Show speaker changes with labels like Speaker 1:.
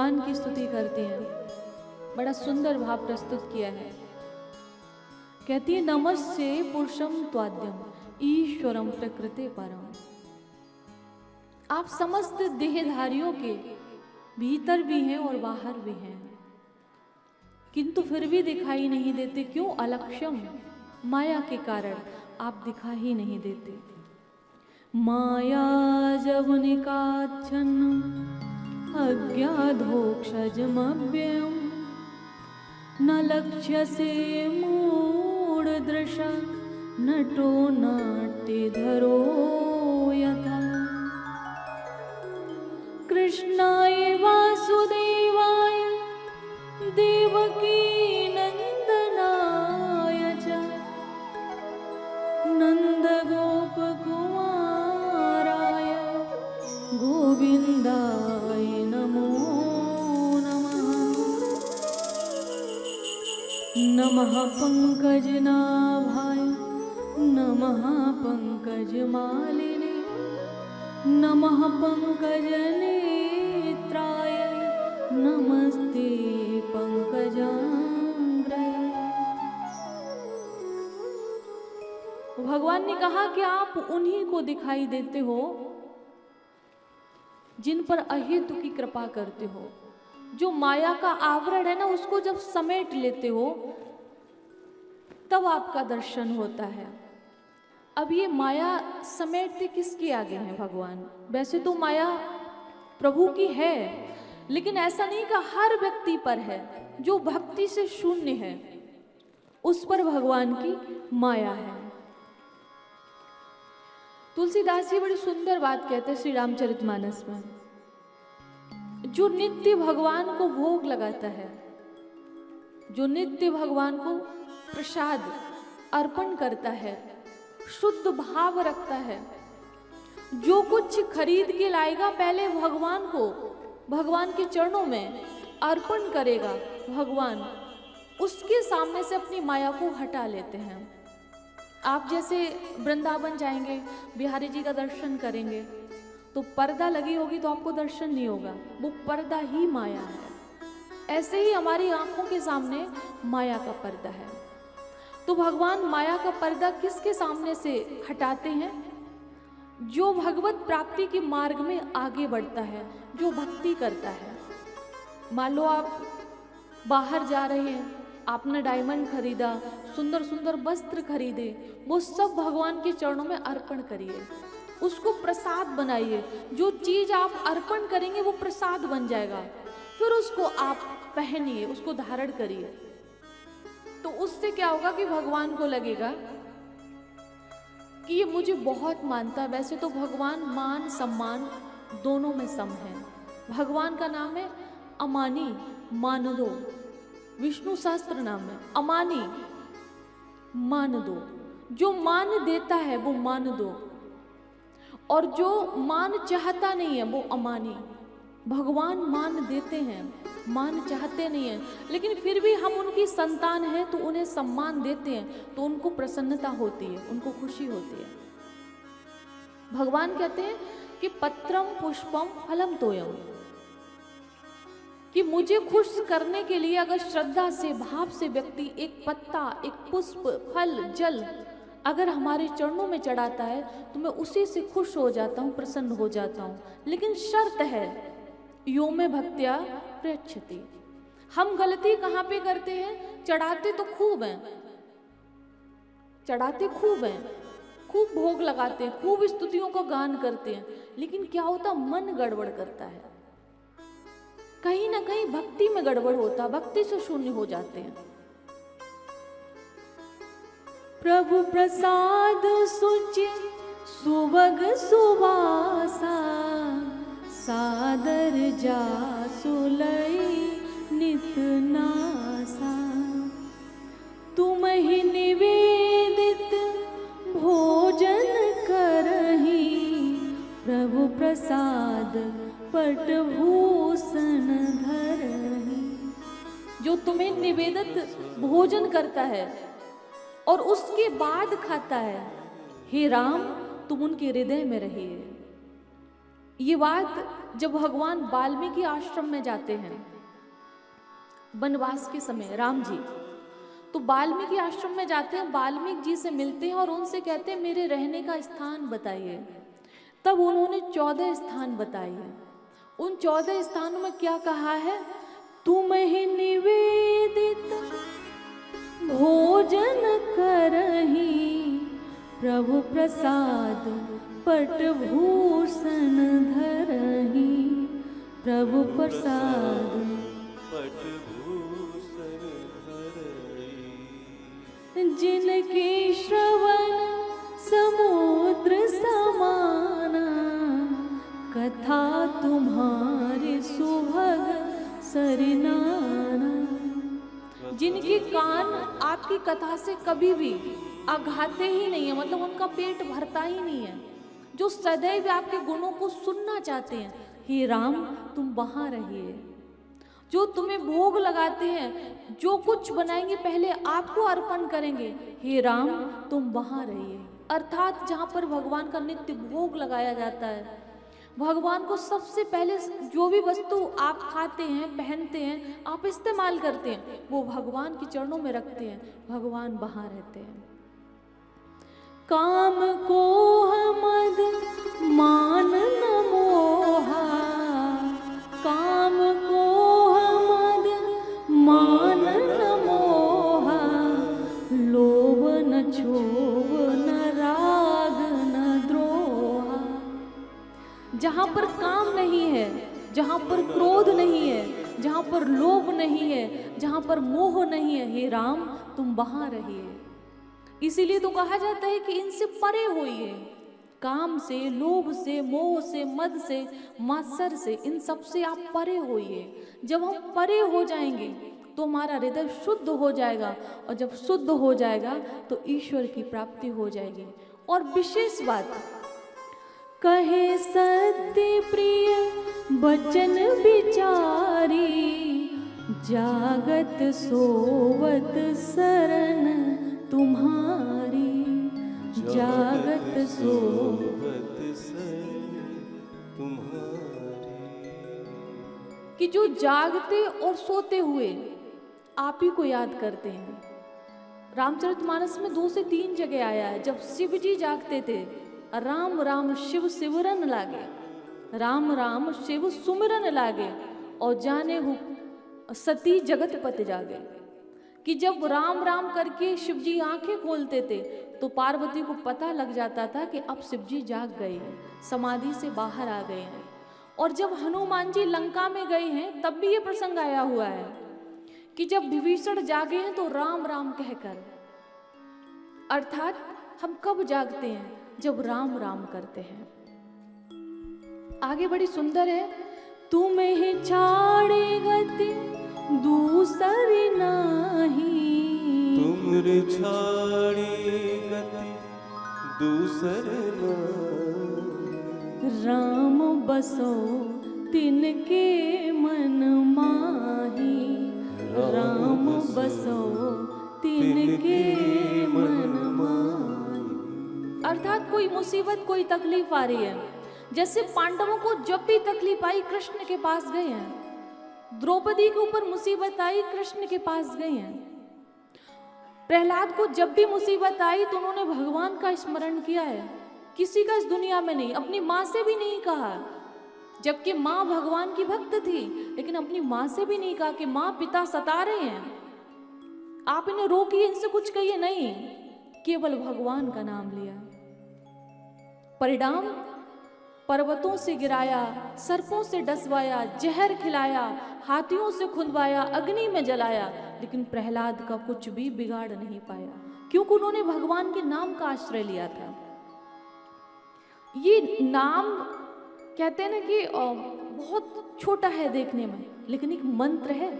Speaker 1: भगवान की स्तुति करते हैं। बड़ा सुंदर भाव प्रस्तुत किया है। कहती है नमस्ते पुरुषम त्वाद्यम ईश्वरम प्रकृते परम। आप समस्त देहधारियों के भीतर भी हैं और बाहर भी हैं, किंतु फिर भी दिखाई नहीं देते। क्यों? अलक्ष्यम, माया के कारण आप दिखा ही नहीं देते। माया जवनिकाच्छन्न अज्ञाधोक्षजमव्ययम् न लक्ष्यसे मूढदृशा नटो नाट्यधरो यथा। कृष्णाय वासुदेवाय देवकी नंदनाय च नंदगोपकुमाराय गोविंदाय नमो नमः। नमः पंकजनाभाय नमः पंकजमालिने नमः पंकजनेत्राय नमस्ते पंकजांग्रये। भगवान ने कहा कि आप उन्हीं को दिखाई देते हो जिन पर अहेतु की कृपा करते हो। जो माया का आवरण है ना, उसको जब समेट लेते हो तब आपका दर्शन होता है। अब ये माया समेटते किसके आगे हैं भगवान? वैसे तो माया प्रभु की है, लेकिन ऐसा नहीं कि हर व्यक्ति पर है। जो भक्ति से शून्य है उस पर भगवान की माया है। तुलसीदास जी बड़ी सुंदर बात कहते हैं श्री रामचरितमानस में। जो नित्य भगवान को भोग लगाता है, जो नित्य भगवान को प्रसाद अर्पण करता है, शुद्ध भाव रखता है, जो कुछ खरीद के लाएगा पहले भगवान को, भगवान के चरणों में अर्पण करेगा, भगवान उसके सामने से अपनी माया को हटा लेते हैं। आप जैसे वृंदावन जाएंगे, बिहारी जी का दर्शन करेंगे तो पर्दा लगी होगी तो आपको दर्शन नहीं होगा, वो पर्दा ही माया है। ऐसे ही हमारी आंखों के सामने माया का पर्दा है। तो भगवान माया का पर्दा किसके सामने से हटाते हैं? जो भगवत प्राप्ति के मार्ग में आगे बढ़ता है, जो भक्ति करता है। मान लो आप बाहर जा रहे हैं, आपने डायमंड खरीदा, सुंदर सुंदर वस्त्र खरीदे, वो सब भगवान के चरणों में अर्पण करिए, उसको प्रसाद बनाइए। जो चीज आप अर्पण करेंगे वो प्रसाद बन जाएगा। फिर उसको आप पहनिए, उसको धारण करिए। तो उससे क्या होगा कि भगवान को लगेगा कि ये मुझे बहुत मानता है। वैसे तो भगवान मान सम्मान दोनों में सम है। भगवान का नाम है अमानी, मान दो। विष्णु सहस्त्र नाम है अमानी, मान दो। जो मान देता है वो मान दो, और जो मान चाहता नहीं है वो अमानी। भगवान मान देते हैं, मान चाहते नहीं हैं, लेकिन फिर भी हम उनकी संतान हैं तो उन्हें सम्मान देते हैं, तो उनको प्रसन्नता होती है, उनको खुशी होती है। भगवान कहते हैं कि पत्रम पुष्पम फलम तोयम, कि मुझे खुश करने के लिए अगर श्रद्धा से, भाव से व्यक्ति एक पत्ता, एक पुष्प, फल, जल अगर हमारे चरणों में चढ़ाता है तो मैं उसी से खुश हो जाता हूँ, प्रसन्न हो जाता हूँ। लेकिन शर्त है यो में भक्त्या प्रयच्छति। हम गलती कहाँ पे करते हैं? चढ़ाते तो खूब हैं, चढ़ाते खूब हैं, खूब भोग लगाते हैं, खूब स्तुतियों का गान करते हैं, लेकिन क्या होता? मन गड़बड़ करता है। कहीं ना कहीं भक्ति में गड़बड़ होता, भक्ति से शून्य हो जाते हैं। प्रभु प्रसाद सुचि सुवग सुवासा सादर जासुलई नित नासा। तुम ही निवेदित भोजन करही प्रभु प्रसाद पटभूषण धरही। जो तुम्हें निवेदित भोजन करता है और उसके बाद खाता है, हे राम तुम उनके हृदय में रहिए। ये बात जब भगवान वाल्मीकि आश्रम में जाते हैं वनवास के समय, राम जी तो वाल्मीकि आश्रम में जाते हैं, वाल्मीकि जी से मिलते हैं और उनसे कहते हैं मेरे रहने का स्थान बताइए। तब उन्होंने 14 स्थान बताए हैं। उन 14 स्थानों में क्या कहा है? तुम्हें निवेदित भोजन करही, प्रभु प्रसाद पट भूषण धरही, प्रभु प्रसाद पट भूषण धरही। जिनके श्रवण समुद्र समाना, कथा तुम्हारे सुभग सरिनाना। जिनके कान आपकी कथा से कभी भी आघाते ही नहीं है, मतलब उनका पेट भरता ही नहीं है, जो सदैव आपके गुणों को सुनना चाहते हैं, हे राम तुम वहां रहिए। जो तुम्हें भोग लगाते हैं, जो कुछ बनाएंगे पहले आपको अर्पण करेंगे, हे राम तुम वहां रहिए। अर्थात जहाँ पर भगवान का नित्य भोग लगाया जाता है, भगवान को सबसे पहले जो भी वस्तु आप खाते हैं, पहनते हैं, आप इस्तेमाल करते हैं, वो भगवान के चरणों में रखते हैं, भगवान वहां रहते हैं। काम को मद मान न मोहा, काम को मद मान न मोहा, लोभ न क्षोभ न राग न द्रोहा। जहाँ पर काम नहीं है, जहाँ पर क्रोध नहीं है, जहाँ पर लोभ नहीं है, जहाँ पर मोह नहीं है, हे राम तुम वहां रहिए। इसीलिए तो कहा जाता है कि इनसे परे होइए, काम से, लोभ से, मोह से, मद से, मात्सर से, इन सब से आप परे होइए। जब हम परे हो जाएंगे तो हमारा हृदय शुद्ध हो जाएगा, और जब शुद्ध हो जाएगा तो ईश्वर की प्राप्ति हो जाएगी। और विशेष बात, कहे सत्य प्रिय वचन विचारी, जागत सोवत शरण तुम्हारी, जागत सोवत शरण तुम्हारी। कि जो जागते और सोते हुए आप ही को याद करते हैं। रामचरितमानस में 2 से 3 जगह आया है, जब शिव जी जागते थे, राम राम शिव सिमरन लागे, राम राम शिव सुमिरन लागे, और जाने हु सती जगत पत जागे। कि जब राम राम करके शिव जी आंखें खोलते थे तो पार्वती को पता लग जाता था कि अब शिव जी जाग गए हैं, समाधि से बाहर आ गए हैं। और जब हनुमान जी लंका में गए हैं तब भी ये प्रसंग आया हुआ है कि जब विभीषण जागे हैं तो राम राम कहकर। अर्थात हम कब जागते हैं? जब राम राम करते हैं। आगे बड़ी सुंदर है, तुम्हें छाड़े गति दूसरी नाही,
Speaker 2: तुमरे छाड़े गति दूसर नाही,
Speaker 1: राम बसो तिनके मन माही, राम बसो तिनके मन माही। अर्थात कोई मुसीबत, कोई तकलीफ आ रही है, जैसे पांडवों को जब भी तकलीफ आई कृष्ण के पास गए हैं, द्रौपदी के ऊपर मुसीबत आई कृष्ण के पास गए हैं, प्रहलाद को जब भी मुसीबत आई तो उन्होंने भगवान का स्मरण किया है। किसी का इस दुनिया में नहीं, अपनी माँ से भी नहीं कहा, जबकि माँ भगवान की भक्त थी, लेकिन अपनी माँ से भी नहीं कहा कि माँ पिता सता रहे हैं, आप इन्हें रोकिए, इनसे कुछ कहिए, नहीं, केवल भगवान का नाम लिया। परिणाम, पर्वतों से गिराया, सर्पों से डसवाया, जहर खिलाया, हाथियों से खुलवाया, अग्नि में जलाया, लेकिन प्रहलाद का कुछ भी बिगाड़ नहीं पाया, क्योंकि उन्होंने भगवान के नाम का आश्रय लिया था। ये नाम कहते हैं ना कि बहुत छोटा है देखने में, लेकिन एक मंत्र है।